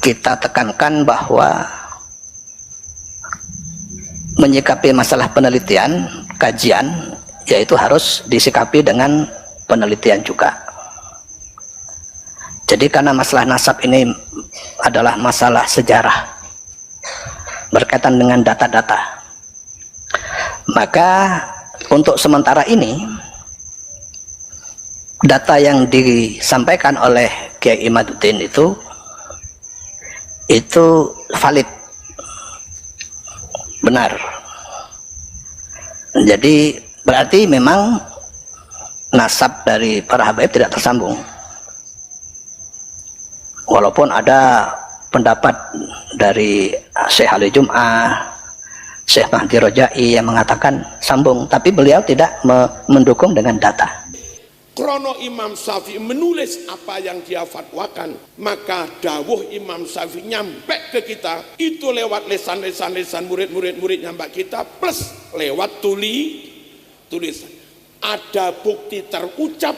kita tekankan bahwa menyikapi masalah penelitian, kajian, yaitu harus disikapi dengan penelitian juga. Jadi karena masalah nasab ini adalah masalah sejarah berkaitan dengan data-data, maka untuk sementara ini data yang disampaikan oleh Kiai Imaduddin itu valid, benar. Jadi berarti memang nasab dari para habaib tidak tersambung, walaupun ada pendapat dari Syekh Ali Jum'ah, Syekh Mahdi Rojai yang mengatakan sambung, tapi beliau tidak mendukung dengan data. Krono Imam Syafi'i menulis apa yang dia fatwakan, maka dawuh Imam Syafi'i nyampe ke kita itu lewat lesan murid-muridnya Mbak kita, plus lewat tulisan. Ada bukti terucap,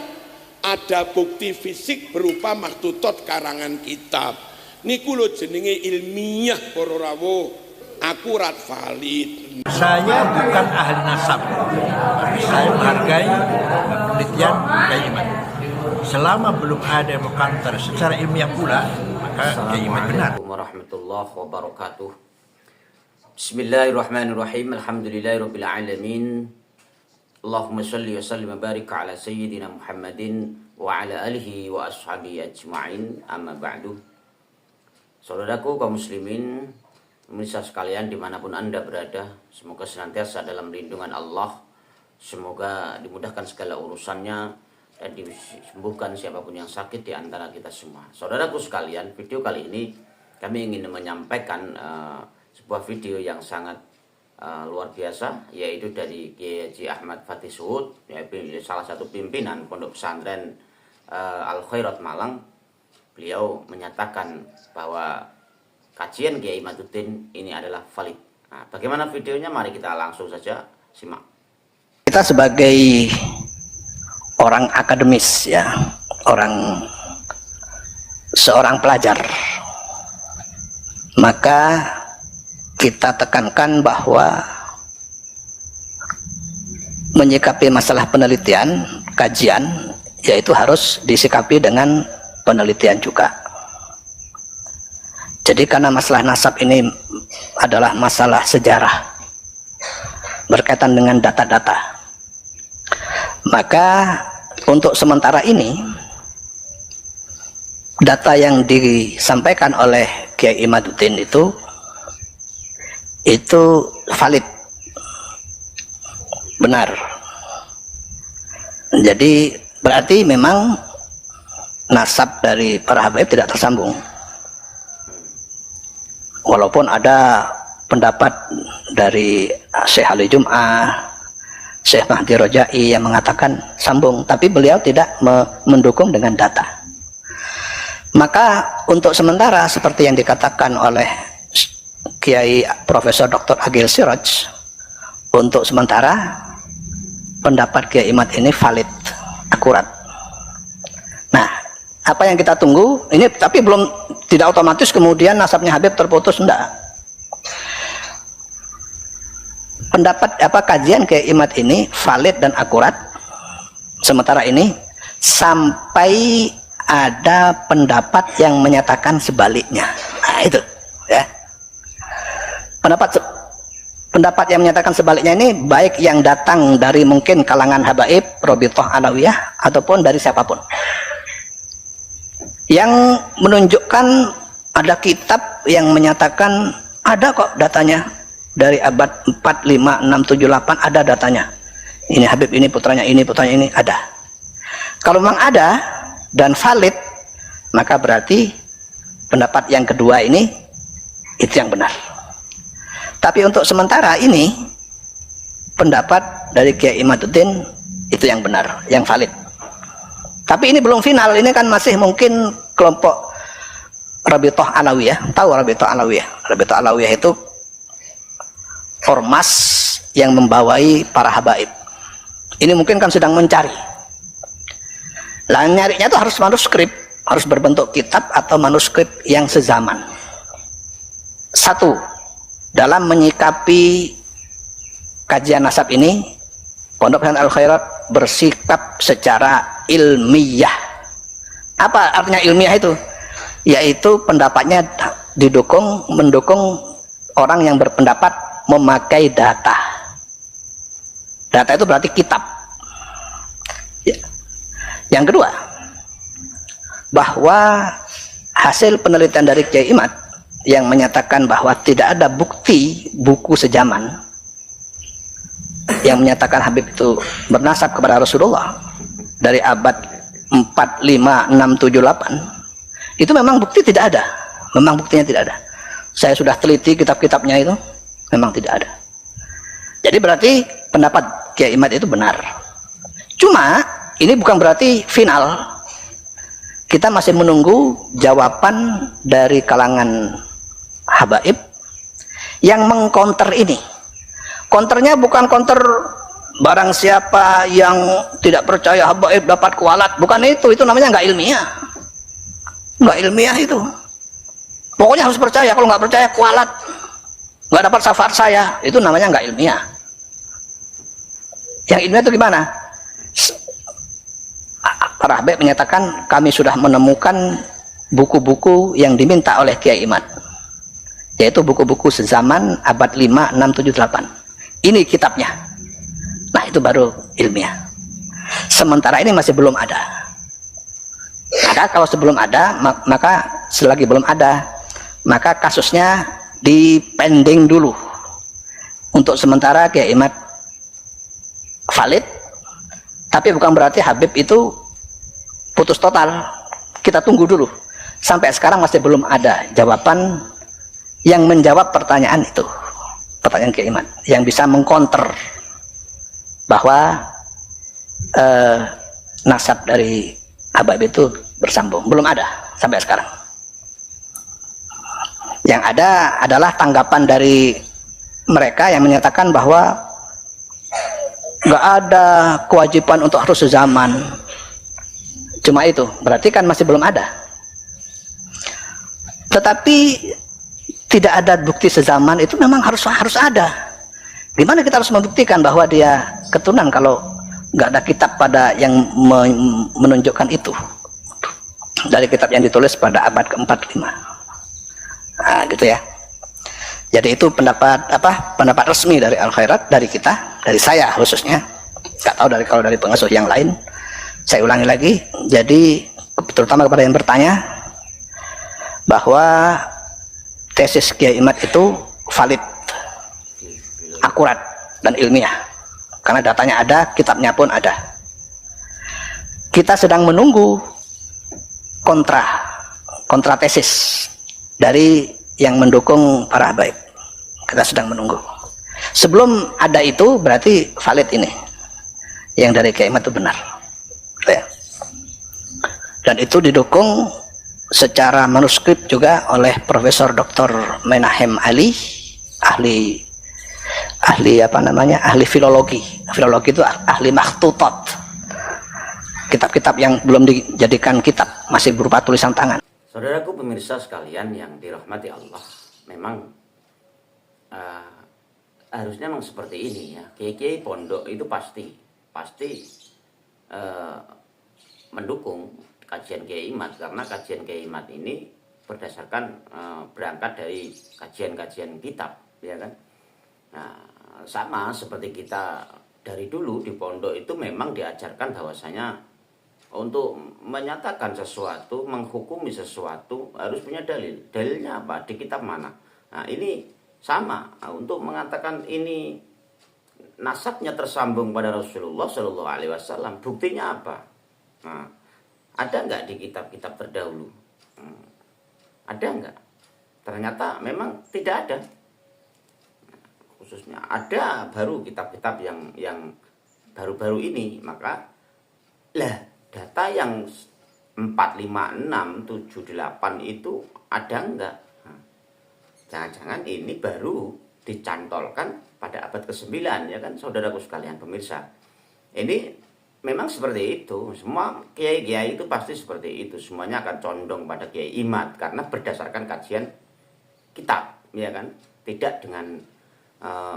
ada bukti fisik berupa maktutot karangan kitab. Niku lho jenenge ilmiah para rawuh, akurat, valid. Saya bukan ahli nasab, tapi saya menghargai penelitian Kiai Imad. Selama belum ada yang mengkantar secara ilmiah pula, maka Kiai Imad benar. Warahmatullahi wabarakatuh. Bismillahirrahmanirrahim. Alhamdulillahirabbil alamin. Allahumma shalli wa sallim wa barik ala sayyidina Muhammadin wa ala alihi wa ashabihi ajma'in. Amma ba'du. Saudaraku kaum muslimin, pemirsa sekalian dimanapun Anda berada, semoga senantiasa dalam lindungan Allah, semoga dimudahkan segala urusannya dan disembuhkan siapapun yang sakit di antara kita semua. Saudaraku sekalian, video kali ini kami ingin menyampaikan sebuah video yang sangat luar biasa, yaitu dari Kiai Haji Ahmad Fatih Suud, yaitu salah satu pimpinan Pondok Pesantren Al Khairat Malang. Beliau menyatakan bahwa kajian Kiai Imaduddin ini adalah valid. Nah, bagaimana videonya? Mari kita langsung saja simak. Kita sebagai orang akademis, ya, seorang pelajar, maka kita tekankan bahwa menyikapi masalah penelitian, kajian, yaitu harus disikapi dengan penelitian juga. Jadi karena masalah nasab ini adalah masalah sejarah berkaitan dengan data-data, maka untuk sementara ini data yang disampaikan oleh Kiai Imaduddin itu valid, benar. Jadi berarti memang nasab dari para habaib tidak tersambung, walaupun ada pendapat dari Syekh Ali Jum'ah, Syekh Mahdi Rojai yang mengatakan sambung, tapi beliau tidak mendukung dengan data. Maka untuk sementara seperti yang dikatakan oleh Kiai Profesor Dr. Agil Siraj, untuk sementara pendapat Kiai Imad ini valid, akurat. Nah, apa yang kita tunggu ini, tapi belum, tidak otomatis kemudian nasabnya Habib terputus, enggak. Pendapat kajian Kiai Imad ini valid dan akurat sementara ini, sampai ada pendapat yang menyatakan sebaliknya. Nah, itu ya. Pendapat yang menyatakan sebaliknya ini baik yang datang dari mungkin kalangan habaib, Robitoh Alawiyah, ataupun dari siapapun, yang menunjukkan ada kitab yang menyatakan ada kok datanya dari abad 4, 5, 6, 7, 8, ada datanya. Ini Habib, ini putranya ini, ada. Kalau memang ada dan valid, maka berarti pendapat yang kedua ini itu yang benar. Tapi untuk sementara ini pendapat dari Kiai Imaduddin itu yang benar, yang valid. Tapi ini belum final, ini kan masih mungkin kelompok Rabitoh Alawiyah. Tahu Rabitoh Alawiyah? Rabitoh Alawiyah itu ormas yang membawai para habaib. Ini mungkin kan sedang mencari. Lah nyarinya itu harus manuskrip, harus berbentuk kitab atau manuskrip yang sezaman. Satu, dalam menyikapi kajian nasab ini, Pondok Pesantren Al Khairat bersikap secara ilmiah. Apa artinya ilmiah itu? Yaitu pendapatnya mendukung orang yang berpendapat memakai data. Data itu berarti kitab. Ya. Yang kedua, bahwa hasil penelitian dari Kiai Imad yang menyatakan bahwa tidak ada bukti buku sejaman yang menyatakan Habib itu bernasab kepada Rasulullah dari abad 4, 5, 6, 7, 8, itu memang bukti tidak ada. Memang buktinya tidak ada. Saya sudah teliti kitab-kitabnya itu, memang tidak ada. Jadi berarti pendapat Kiai Imad itu benar. Cuma ini bukan berarti final. Kita masih menunggu jawaban dari kalangan habaib yang mengkonter ini. Konternya bukan konter barang siapa yang tidak percaya habaib dapat kualat, bukan itu namanya nggak ilmiah. Nggak ilmiah itu. Pokoknya harus percaya, kalau nggak percaya kualat, nggak dapat syafaat saya, itu namanya nggak ilmiah. Yang ilmiah itu gimana? Para habaib menyatakan kami sudah menemukan buku-buku yang diminta oleh Kiai Imad, yaitu buku-buku sezaman abad 5, 6, 7, 8. Ini kitabnya. Nah, itu baru ilmiah. Sementara ini masih belum ada. Maka kalau sebelum ada, maka selagi belum ada, maka kasusnya dipending dulu. Untuk sementara Kiai Imad valid, tapi bukan berarti Habib itu putus total. Kita tunggu dulu. Sampai sekarang masih belum ada jawaban yang menjawab pertanyaan itu. Pertanyaan Kiai Imad yang bisa mengkonter bahwa nasab dari Habib itu bersambung. Belum ada sampai sekarang. Yang ada adalah tanggapan dari mereka yang menyatakan bahwa nggak ada kewajiban untuk harus sezaman. Cuma itu, berarti kan masih belum ada. Tetapi tidak ada bukti sezaman itu memang harus ada. Gimana kita harus membuktikan bahwa dia keturunan kalau nggak ada kitab pada yang menunjukkan itu dari kitab yang ditulis pada abad ke-4, 5. Nah, gitu ya. Jadi itu pendapat resmi dari Al Khairat, dari kita, dari saya khususnya. Nggak tahu kalau dari pengasuh yang lain. Saya ulangi lagi. Jadi terutama kepada yang bertanya bahwa tesis Kiai Imad itu valid, akurat dan ilmiah. Karena datanya ada, kitabnya pun ada. Kita sedang menunggu kontra tesis dari yang mendukung para habaib. Kita sedang menunggu. Sebelum ada itu berarti valid ini. Yang dari Kiai Imad itu benar. Ya. Dan itu didukung secara manuskrip juga oleh Profesor Dr. Menahem Ali, ahli filologi. Filologi itu ahli makhtutat. Kitab-kitab yang belum dijadikan kitab, masih berupa tulisan tangan. Saudaraku pemirsa sekalian yang dirahmati Allah, memang harusnya memang seperti ini ya. Kiai pondok itu pasti mendukung kajian Kiai Imad, karena kajian Kiai Imad ini berdasarkan berangkat dari kajian-kajian kitab, ya kan. Nah, sama seperti kita dari dulu di pondok itu memang diajarkan bahwasanya untuk menyatakan sesuatu, menghukumi sesuatu harus punya dalil. Dalilnya apa? Di kitab mana? Nah, ini sama. Nah, untuk mengatakan ini nasabnya tersambung pada Rasulullah Shallallahu Alaihi Wasallam, buktinya apa? Nah, ada nggak di kitab-kitab terdahulu? Ada nggak? Ternyata memang tidak ada. Khususnya ada baru kitab-kitab yang baru-baru ini. Maka data yang 4, 5, 6, 7, 8 itu ada enggak? Jangan-jangan ini baru dicantolkan pada abad ke-9, ya kan, saudaraku sekalian pemirsa. Ini memang seperti itu. Semua kiai-kiai itu pasti seperti itu. Semuanya akan condong pada Kiai Imad karena berdasarkan kajian kitab. ya kan, tidak dengan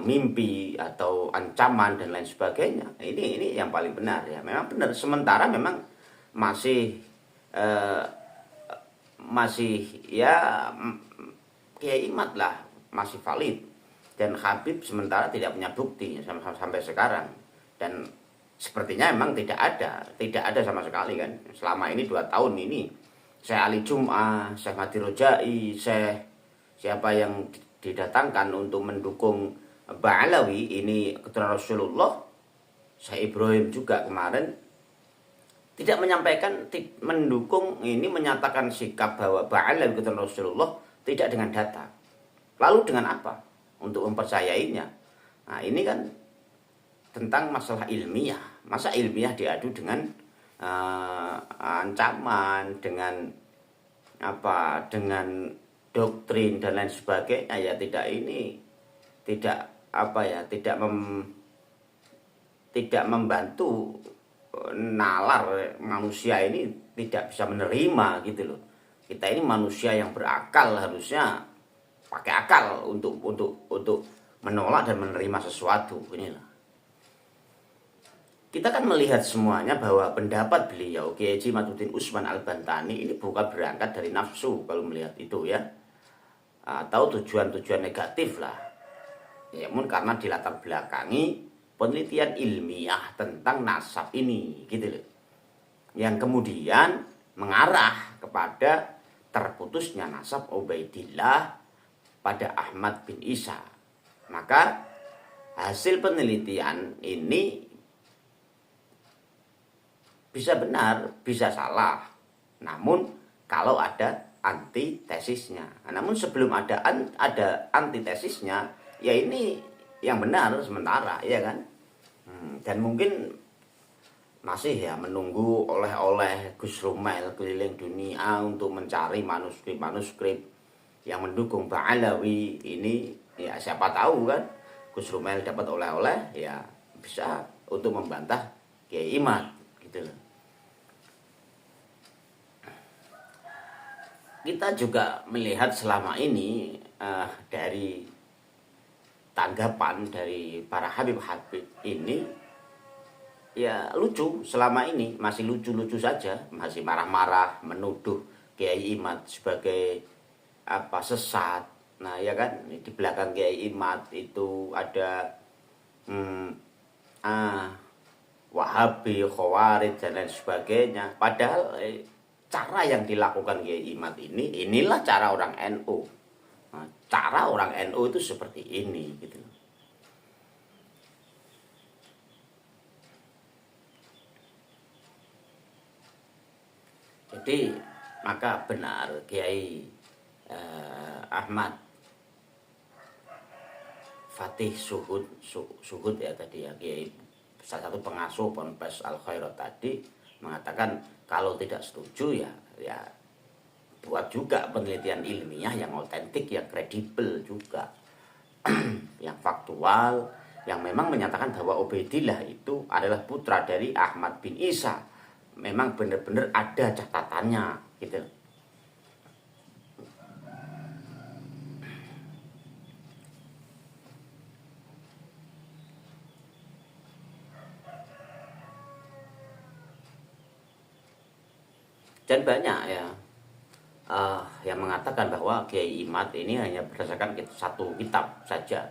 mimpi atau ancaman dan lain sebagainya. Ini yang paling benar ya. Memang benar. Sementara memang masih ya Kiai Imad lah masih valid, dan Habib sementara tidak punya bukti sampai sekarang, dan sepertinya memang tidak ada sama sekali kan selama ini 2 tahun ini. Syekh Ali Jum'ah, Syekh Mati Rojai, Syekh siapa yang didatangkan untuk mendukung Ba'alawi ini keturunan Rasulullah, Syekh Ibrahim juga kemarin tidak menyampaikan mendukung ini, menyatakan sikap bahwa Ba'alawi keturunan Rasulullah tidak dengan data. Lalu dengan apa untuk mempercayainya? Nah, ini kan tentang masalah ilmiah. Masa ilmiah diadu dengan ancaman, dengan doktrin dan lain sebagainya, ya tidak membantu nalar manusia ini tidak bisa menerima gitu loh. Kita ini manusia yang berakal, harusnya pakai akal untuk menolak dan menerima sesuatu. Inilah. Kita kan melihat semuanya bahwa pendapat beliau Kiai Haji Imaduddin Utsman Al-Bantani ini bukan berangkat dari nafsu kalau melihat itu ya, atau tujuan-tujuan negatif lah. Ya, namun karena dilatar belakangi penelitian ilmiah tentang nasab ini gitu loh, yang kemudian mengarah kepada terputusnya nasab Ubaidillah pada Ahmad bin Isa. Maka hasil penelitian ini bisa benar, bisa salah. Namun kalau ada antitesisnya. Namun sebelum ada antitesisnya, ya ini yang benar sementara, ya kan? Dan mungkin masih ya menunggu oleh Gus Rumail keliling dunia untuk mencari manuskrip yang mendukung Ba'alawi ini. Ya siapa tahu kan Gus Rumail dapat oleh-oleh, ya bisa untuk membantah Kiai Imad gitu loh. Kita juga melihat selama ini dari tanggapan dari para Habib-Habib ini ya lucu, selama ini masih lucu-lucu saja, masih marah-marah menuduh Kiai Imad sebagai sesat. Nah ya kan, di belakang Kiai Imad itu ada Wahabi, Khawarij dan lain sebagainya. Padahal cara yang dilakukan Kiai Imad inilah cara orang NU. Nah, cara orang NU itu seperti ini gitu. Jadi maka benar Kiai Ahmad Fatih Suhud ya tadi ya, Kiai salah satu pengasuh Ponpes Al Khairat tadi mengatakan kalau tidak setuju ya buat juga penelitian ilmiah yang otentik, yang kredibel juga, yang faktual, yang memang menyatakan bahwa Ubaidillah itu adalah putra dari Ahmad bin Isa. Memang benar-benar ada catatannya gitu. Dan banyak ya yang mengatakan bahwa Kiai Imad ini hanya berdasarkan satu kitab saja,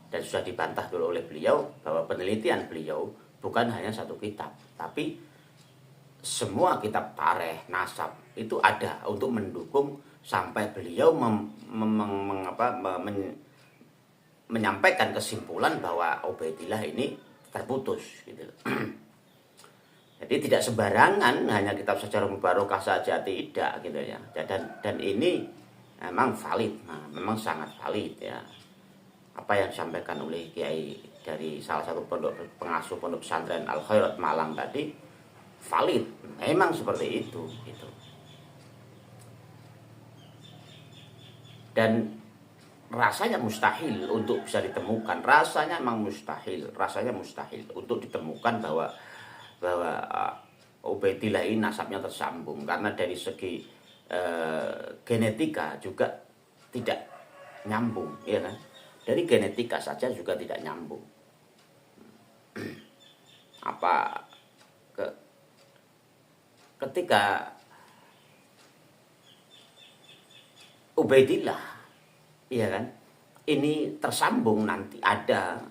dan sudah dibantah dulu oleh beliau bahwa penelitian beliau bukan hanya satu kitab, tapi semua kitab tarikh nasab itu ada untuk mendukung sampai beliau menyampaikan kesimpulan bahwa Ubaidillah ini terputus gitu. Jadi tidak sembarangan hanya kitab Sejarah Mubarokah saja, tidak gitu ya. Dan ini memang valid, memang sangat valid ya. Apa yang disampaikan oleh Kiai dari salah satu pengasuh pondok pesantren Al Khairat Malang tadi valid, memang seperti itu gitu. Dan rasanya mustahil untuk bisa ditemukan, rasanya mustahil untuk ditemukan bahwa Ubaidillah ini nasabnya tersambung, karena dari segi genetika juga tidak nyambung, ya kan? Dari genetika saja juga tidak nyambung. Ketika Ubaidillah, ya kan, ini tersambung, nanti ada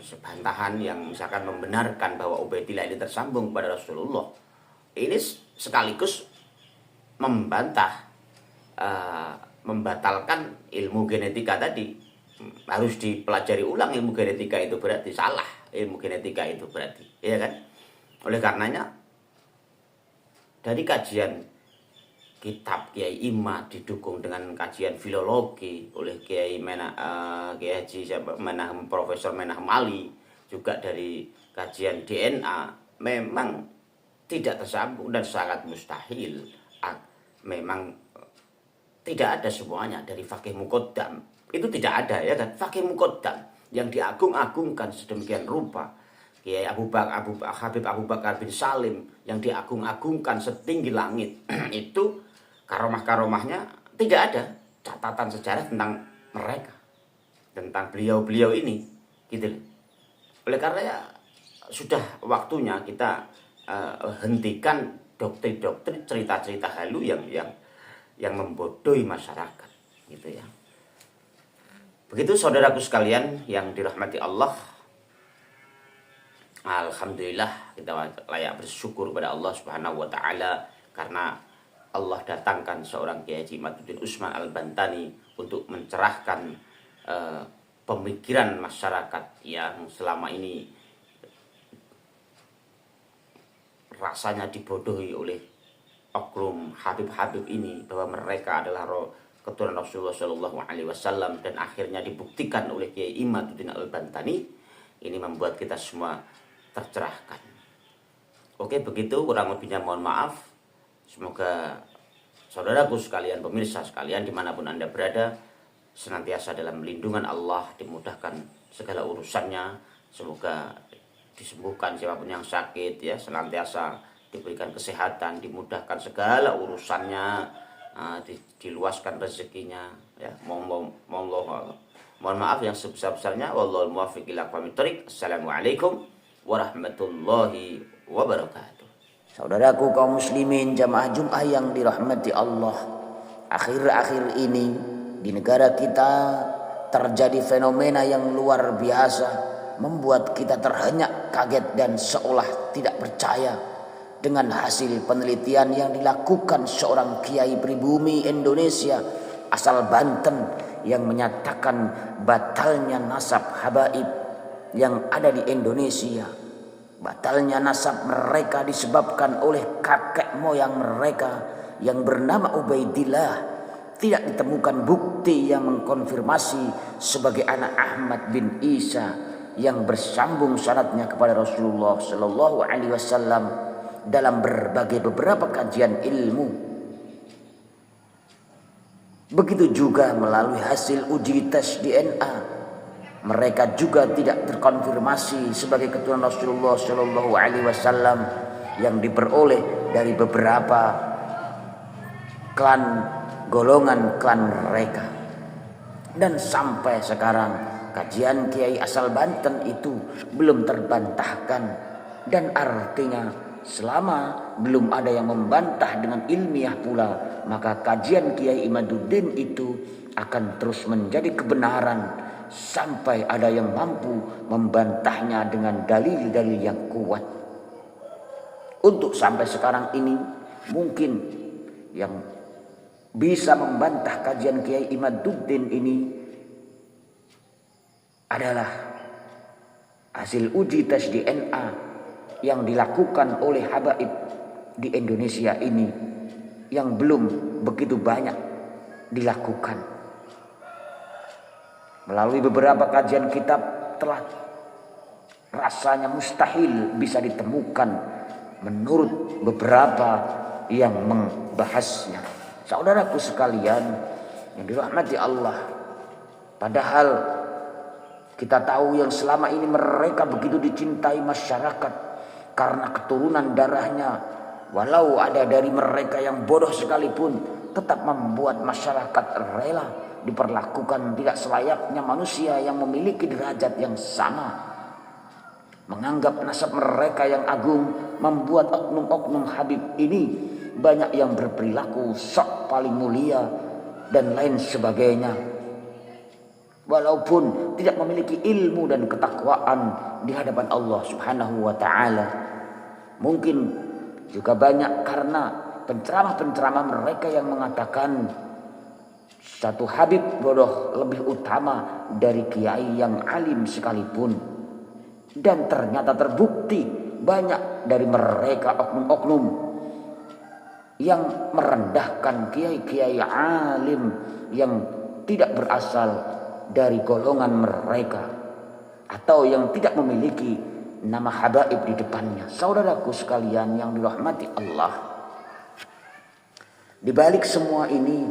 sebantahan yang misalkan membenarkan bahwa Ubaidillah ini tersambung kepada Rasulullah. Ini sekaligus membatalkan ilmu genetika tadi. Harus dipelajari ulang ilmu genetika itu, berarti salah ilmu genetika itu berarti, ya kan? Oleh karenanya dari kajian kitab Kiai Imad didukung dengan kajian filologi oleh Kiai Haji Profesor Menah Mali, juga dari kajian DNA, memang tidak tersambung dan sangat mustahil. Memang tidak ada semuanya dari Faqih Muqaddam. Itu tidak ada, ya kan? Faqih Muqaddam yang diagung-agungkan sedemikian rupa, Kiai Habib Abu Bakar bin Salim yang diagung-agungkan setinggi langit, itu karomah-karomahnya tidak ada catatan sejarah tentang mereka, tentang beliau-beliau ini, gitu. Oleh karena sudah waktunya kita hentikan doktrin-doktrin, cerita-cerita halu yang membodohi masyarakat, gitu ya. Begitu saudaraku sekalian yang dirahmati Allah. Alhamdulillah, kita layak bersyukur kepada Allah Subhanahu wa taala karena Allah datangkan seorang Kiai Haji Imaduddin Usman Al-Bantani untuk mencerahkan pemikiran masyarakat yang selama ini rasanya dibodohi oleh oknum Habib-Habib ini, bahwa mereka adalah keturunan Rasulullah Shallallahu Alaihi Wasallam, dan akhirnya dibuktikan oleh Kiai Imaduddin Al-Bantani. Ini membuat kita semua tercerahkan. Oke, begitu kurang lebihnya mohon maaf. Semoga saudaraku sekalian, pemirsa sekalian dimanapun Anda berada, senantiasa dalam lindungan Allah, dimudahkan segala urusannya. Semoga disembuhkan siapapun yang sakit, ya, senantiasa diberikan kesehatan, dimudahkan segala urusannya, diluaskan rezekinya, ya. Mohon maaf yang sebesar-besarnya. Wallahul muwaffiq ila aqwamit thoriq. Assalamualaikum warahmatullahi wabarakatuh. Saudaraku kaum muslimin jamaah Jum'ah yang dirahmati Allah, akhir-akhir ini di negara kita terjadi fenomena yang luar biasa, membuat kita terhenyak, kaget, dan seolah tidak percaya dengan hasil penelitian yang dilakukan seorang kiai pribumi Indonesia asal Banten yang menyatakan batalnya nasab habaib yang ada di Indonesia. Batalnya nasab mereka disebabkan oleh kakek moyang mereka yang bernama Ubaidillah. Tidak ditemukan bukti yang mengkonfirmasi sebagai anak Ahmad bin Isa yang bersambung sanadnya kepada Rasulullah Shallallahu Alaihi Wasallam dalam beberapa kajian ilmu. Begitu juga melalui hasil uji tes DNA, mereka juga tidak terkonfirmasi sebagai keturunan Rasulullah Shallallahu Alaihi Wasallam yang diperoleh dari beberapa golongan klan mereka. Dan sampai sekarang kajian Kiai asal Banten itu belum terbantahkan, dan artinya selama belum ada yang membantah dengan ilmiah pula, maka kajian Kiai Imaduddin itu akan terus menjadi kebenaran sampai ada yang mampu membantahnya dengan dalil-dalil yang kuat. Untuk sampai sekarang ini mungkin yang bisa membantah kajian Kiai Imaduddin ini adalah hasil uji tes DNA yang dilakukan oleh habaib di Indonesia ini, yang belum begitu banyak dilakukan. Melalui beberapa kajian kitab telah rasanya mustahil bisa ditemukan menurut beberapa yang membahasnya. Saudaraku sekalian yang dirahmati Allah, padahal kita tahu yang selama ini mereka begitu dicintai masyarakat karena keturunan darahnya. Walau ada dari mereka yang bodoh sekalipun, tetap membuat masyarakat rela diperlakukan tidak selayaknya manusia yang memiliki derajat yang sama. Menganggap nasab mereka yang agung membuat oknum-oknum Habib ini banyak yang berperilaku sok paling mulia dan lain sebagainya, walaupun tidak memiliki ilmu dan ketakwaan di hadapan Allah Subhanahu wa taala. Mungkin juga banyak karena penceramah-penceramah mereka yang mengatakan satu Habib bodoh lebih utama dari kiai yang alim sekalipun. Dan ternyata terbukti banyak dari mereka oknum-oknum yang merendahkan kiai-kiai alim yang tidak berasal dari golongan mereka atau yang tidak memiliki nama habaib di depannya. Saudaraku sekalian yang dirahmati Allah, di balik semua ini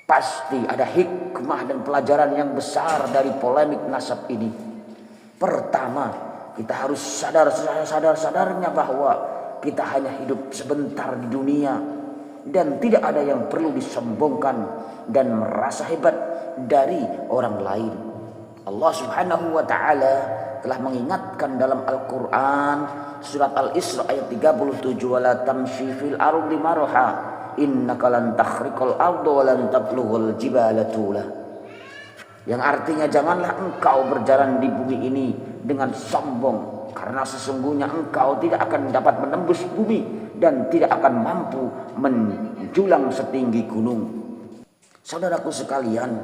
pasti ada hikmah dan pelajaran yang besar dari polemik nasab ini. Pertama, kita harus sadar-sadarnya bahwa kita hanya hidup sebentar di dunia dan tidak ada yang perlu disombongkan dan merasa hebat dari orang lain. Allah Subhanahu wa taala telah mengingatkan dalam Al-Qur'an surat Al-Isra ayat 37, wala tamshi fil ardi marha innaka lan takhriqal arda wa lan tablughal jibala tula. Yang artinya janganlah engkau berjalan di bumi ini dengan sombong, karena sesungguhnya engkau tidak akan dapat menembus bumi dan tidak akan mampu menjulang setinggi gunung. Saudaraku sekalian,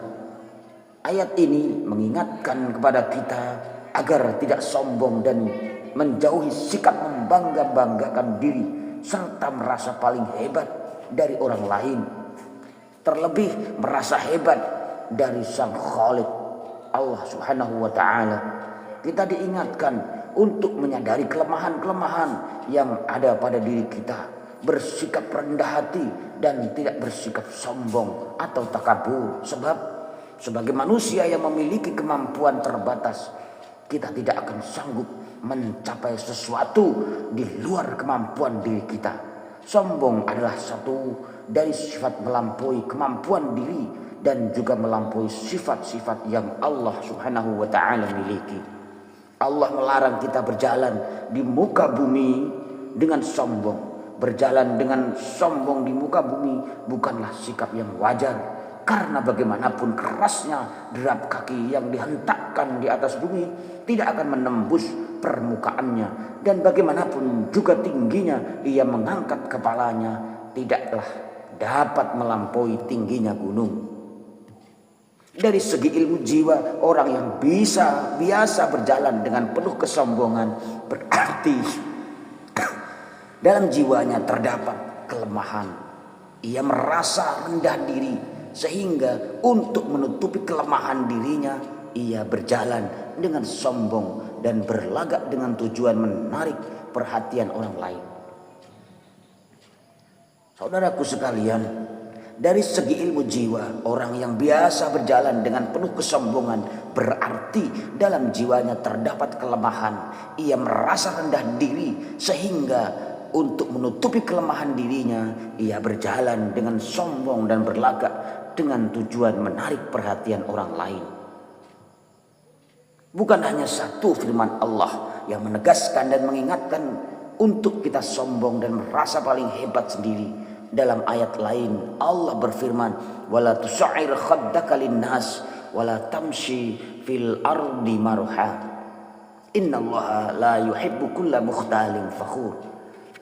ayat ini mengingatkan kepada kita agar tidak sombong dan menjauhi sikap membangga-banggakan diri serta merasa paling hebat dari orang lain, terlebih merasa hebat dari Sang Khalik Allah Subhanahu wa taala. Kita diingatkan untuk menyadari kelemahan-kelemahan yang ada pada diri kita, bersikap rendah hati dan tidak bersikap sombong atau takabur. Sebab sebagai manusia yang memiliki kemampuan terbatas, kita tidak akan sanggup mencapai sesuatu di luar kemampuan diri kita. Sombong adalah satu dari sifat melampaui kemampuan diri dan juga melampaui sifat-sifat yang Allah Subhanahu wa taala miliki. Allah melarang kita berjalan di muka bumi dengan sombong. Berjalan dengan sombong di muka bumi bukanlah sikap yang wajar, karena bagaimanapun kerasnya derap kaki yang dihentakkan di atas bumi tidak akan menembus permukaannya, dan bagaimanapun juga tingginya ia mengangkat kepalanya tidaklah dapat melampaui tingginya gunung. Dari segi ilmu jiwa, orang yang biasa berjalan dengan penuh kesombongan berarti dalam jiwanya terdapat kelemahan. Ia merasa rendah diri sehingga untuk menutupi kelemahan dirinya ia berjalan dengan sombong dan berlagak dengan tujuan menarik perhatian orang lain. Saudaraku sekalian, dari segi ilmu jiwa, orang yang biasa berjalan dengan penuh kesombongan berarti dalam jiwanya terdapat kelemahan. Ia merasa rendah diri sehingga untuk menutupi kelemahan dirinya ia berjalan dengan sombong dan berlagak dengan tujuan menarik perhatian orang lain. Bukan hanya satu firman Allah yang menegaskan dan mengingatkan untuk kita sombong dan merasa paling hebat sendiri. Dalam ayat lain Allah berfirman, wala tusa'ir khaddaka linnas wala tamshi fil ardi marha innallaha la yuhibbu kulla mukhtalin fakhur.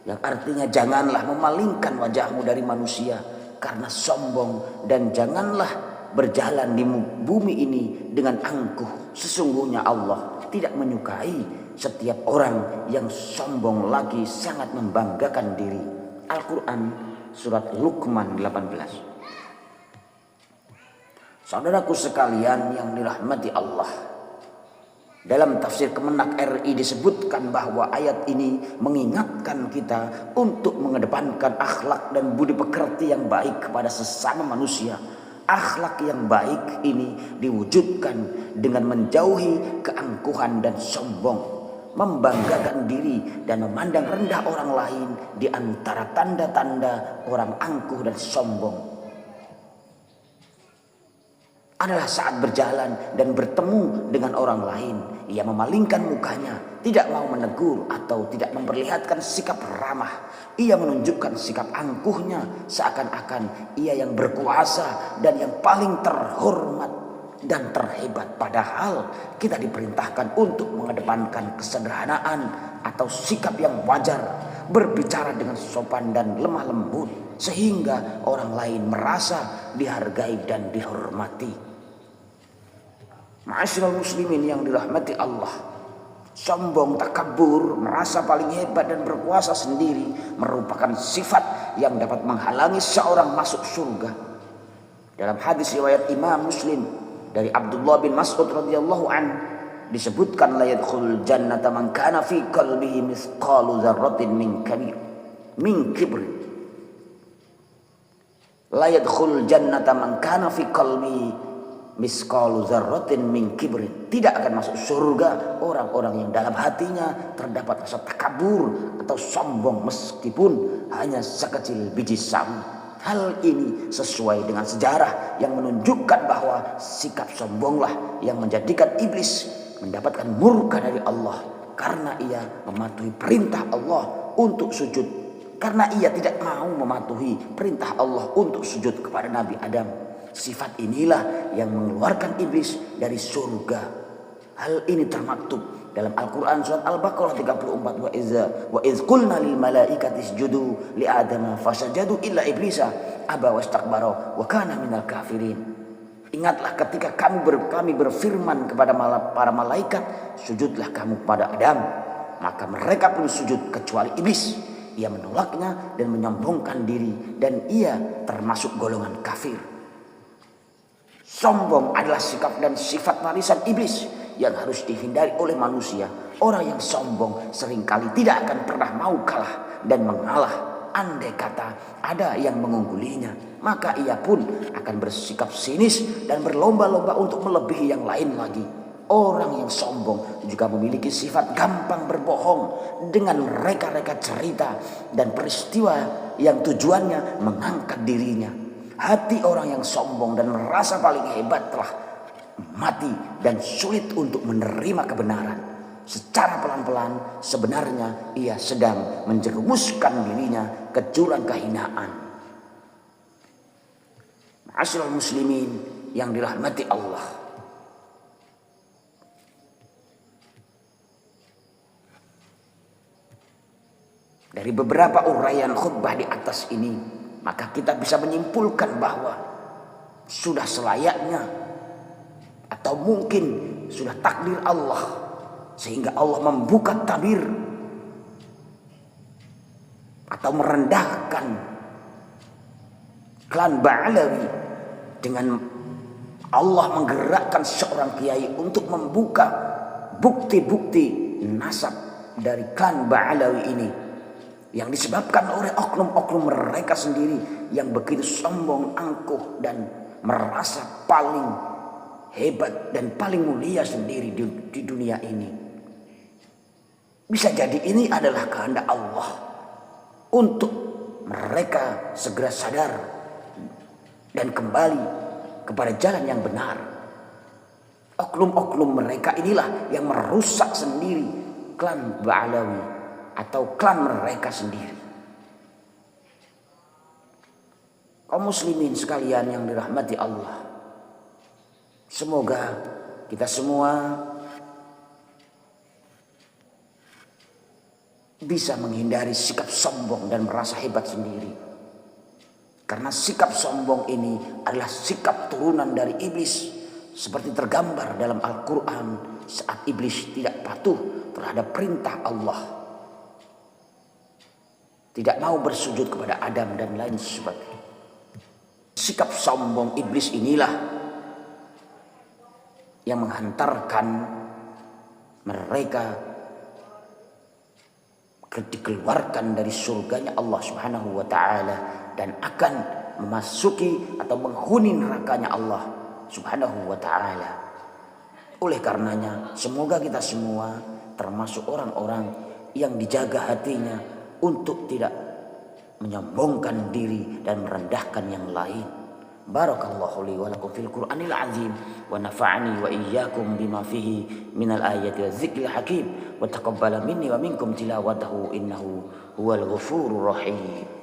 Yang artinya janganlah memalingkan wajahmu dari manusia karena sombong, dan janganlah berjalan di bumi ini dengan angkuh. Sesungguhnya Allah tidak menyukai setiap orang yang sombong lagi sangat membanggakan diri. Al-Quran Surat Luqman 18. Saudaraku sekalian yang dirahmati Allah, dalam tafsir Kemenak RI disebutkan bahwa ayat ini mengingatkan kita untuk mengedepankan akhlak dan budi pekerti yang baik kepada sesama manusia. Akhlak yang baik ini diwujudkan dengan menjauhi keangkuhan dan sombong. membanggakan diri dan memandang rendah orang lain di antara tanda-tanda orang angkuh dan sombong adalah saat berjalan dan bertemu dengan orang lain, ia memalingkan mukanya, tidak mau menegur atau tidak memperlihatkan sikap ramah. Ia menunjukkan sikap angkuhnya seakan-akan ia yang berkuasa dan yang paling terhormat dan terhebat. Padahal kita diperintahkan untuk mengedepankan kesederhanaan atau sikap yang wajar, berbicara dengan sopan dan lemah lembut sehingga orang lain merasa dihargai dan dihormati. Ma'asyiral muslimin yang dirahmati Allah, sombong, takabur, merasa paling hebat dan berkuasa sendiri merupakan sifat yang dapat menghalangi seorang masuk surga. Dalam hadis riwayat Imam Muslim dari Abdullah bin Mas'ud radhiyallahu an disebutkan, la yadkhulul jannata man kana fi qalbihi mithqalu dzarratin min kibr. La yadkhulul jannata man kana fi qalbihi misqalu dzarratin min kibrin. Tidak akan masuk surga orang-orang yang dalam hatinya terdapat rasa takabur atau sombong meskipun hanya sekecil biji sawi. Hal ini sesuai dengan sejarah yang menunjukkan bahwa sikap sombonglah yang menjadikan iblis mendapatkan murka dari Allah karena ia mematuhi perintah Allah untuk sujud, karena ia tidak mau mematuhi perintah Allah untuk sujud kepada Nabi Adam. Sifat inilah yang mengeluarkan iblis dari surga. Hal ini termaktub dalam Al-Quran surat Al-Baqarah 34, wa iz qulna lil malaikati isjudu li adama fasajadu illa iblisa aba wastakbara wa kana minal kafirin. Ingatlah ketika kami berfirman kepada para malaikat, sujudlah kamu kepada Adam, maka mereka pun sujud kecuali iblis. Ia menolaknya dan menyombongkan diri, dan ia termasuk golongan kafir. Sombong adalah sikap dan sifat warisan iblis yang harus dihindari oleh manusia. Orang yang sombong seringkali tidak akan pernah mau kalah dan mengalah. Andai kata ada yang mengunggulinya, maka ia pun akan bersikap sinis dan berlomba-lomba untuk melebihi yang lain lagi. Orang yang sombong juga memiliki sifat gampang berbohong dengan reka-reka cerita dan peristiwa yang tujuannya mengangkat dirinya. Hati orang yang sombong dan merasa paling hebat telah mati dan sulit untuk menerima kebenaran. Secara pelan-pelan sebenarnya ia sedang menjerumuskan dirinya ke jurang kehinaan. Ma'asyiral muslimin yang dirahmati Allah, dari beberapa uraian khutbah di atas ini, maka kita bisa menyimpulkan bahwa sudah selayaknya atau mungkin sudah takdir Allah sehingga Allah membuka tabir atau merendahkan klan Ba'alawi dengan Allah menggerakkan seorang kiai untuk membuka bukti-bukti nasab dari klan Ba'alawi ini, yang disebabkan oleh oknum-oknum mereka sendiri yang begitu sombong, angkuh, dan merasa paling hebat dan paling mulia sendiri di dunia ini. Bisa jadi ini adalah kehendak Allah untuk mereka segera sadar dan kembali kepada jalan yang benar. Oknum-oknum mereka inilah yang merusak sendiri klan Ba'alawi atau klan mereka sendiri. Kaum muslimin sekalian yang dirahmati Allah, semoga kita semua bisa menghindari sikap sombong dan merasa hebat sendiri. Karena sikap sombong ini adalah sikap turunan dari iblis, seperti tergambar dalam Al-Quran saat iblis tidak patuh terhadap perintah Allah, tidak mau bersujud kepada Adam dan lain sebagainya. Sikap sombong iblis inilah yang menghantarkan mereka dikeluarkan dari surganya Allah Subhanahu wa ta'ala dan akan memasuki atau menghuni nerakanya Allah Subhanahu wa ta'ala. Oleh karenanya semoga kita semua termasuk orang-orang yang dijaga hatinya untuk tidak menyombongkan diri dan merendahkan yang lain. Barakallahu li wa lakum fil Qur'anil azim wa nafa'ani wa iyyakum bima fihi minal ayati wadzikril hakim wa taqabbala minni wa minkum tilawatahu innahu huwal ghafurur rahim.